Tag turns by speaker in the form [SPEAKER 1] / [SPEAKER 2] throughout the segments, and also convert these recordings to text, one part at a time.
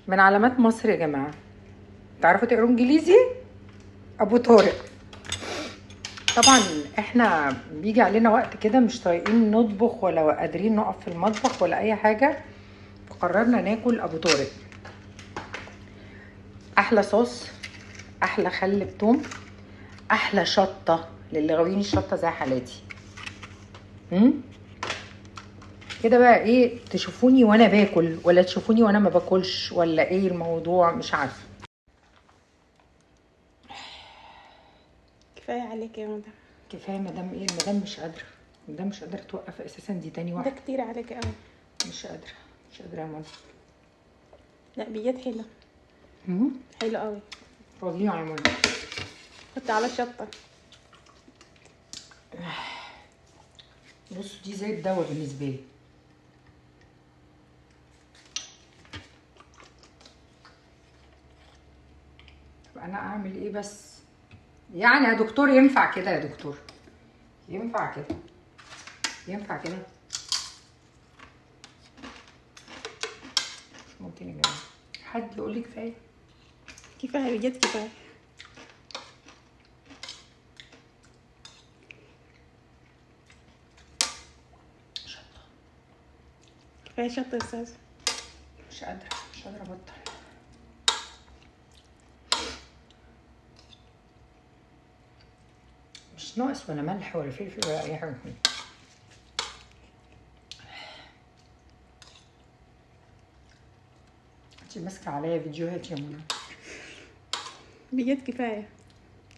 [SPEAKER 1] من علامات مصر يا جماعه. تعرفوا تقروا انجليزي؟ ابو طارق. طبعا احنا بيجي علينا وقت كده مش طايقين نطبخ ولا قادرين نقف في المطبخ ولا اي حاجه، فقررنا ناكل ابو طارق. احلى صوص، احلى خل بتوم، احلى شطه للي غاويين الشطه زي حالاتي. كده بقى ايه، تشوفوني وانا باكل ولا تشوفوني وانا ما باكلش ولا ايه الموضوع؟ مش عارفه.
[SPEAKER 2] كفايه عليك يا مدام.
[SPEAKER 1] كفايه مدام ايه؟ المدام مش قادره، المدام مش قادره توقف اساسا، دي تاني
[SPEAKER 2] ده
[SPEAKER 1] واحده.
[SPEAKER 2] كتير عليك قوي.
[SPEAKER 1] مش قادره، مش قادره يا مدام.
[SPEAKER 2] لا بجد حلو. حلو قوي.
[SPEAKER 1] فظيعه يا مدام.
[SPEAKER 2] حط على الشطه.
[SPEAKER 1] بصوا دي زي الدواء بالنسبه لي. طب انا اعمل ايه بس؟ يعني يا دكتور ينفع كده؟ يا دكتور ينفع كده؟ ينفع كده؟ مش ممكن يا جماعه حد يقول لي كفايه؟
[SPEAKER 2] كفايه بجد كفايه.
[SPEAKER 1] شطه.
[SPEAKER 2] كفايه شطه يا استاذ.
[SPEAKER 1] مش قادره، مش قادره ابطل. مش ناقص ولا ملح ولا فلفل ولا اي حاجه. انت ماسكه عليا فيديوهات يا منى.
[SPEAKER 2] بجد كفايه.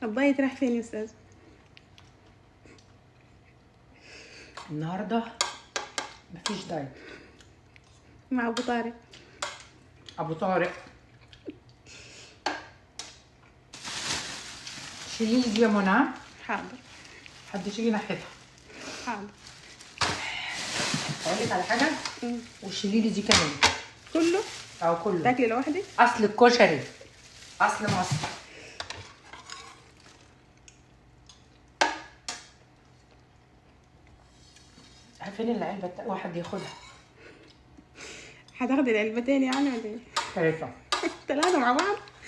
[SPEAKER 2] الدايت راح فين يا استاذ؟
[SPEAKER 1] النهارده مفيش دايت.
[SPEAKER 2] مع ابو طارق.
[SPEAKER 1] ابو طارق. شيلي دي يا منى.
[SPEAKER 2] حاضر.
[SPEAKER 1] حد يجي ناحيتها.
[SPEAKER 2] حاضر.
[SPEAKER 1] اقول لك على حاجه. وشيلي لي دي كمان.
[SPEAKER 2] كله؟
[SPEAKER 1] او كله.
[SPEAKER 2] تاكلي لوحدك؟
[SPEAKER 1] اصل الكشري، اصل مصر. فين العلبه؟ واحد ياخدها.
[SPEAKER 2] هتاخدي العلبتين يعني ولا ايه؟
[SPEAKER 1] 3.
[SPEAKER 2] 3 مع بعض؟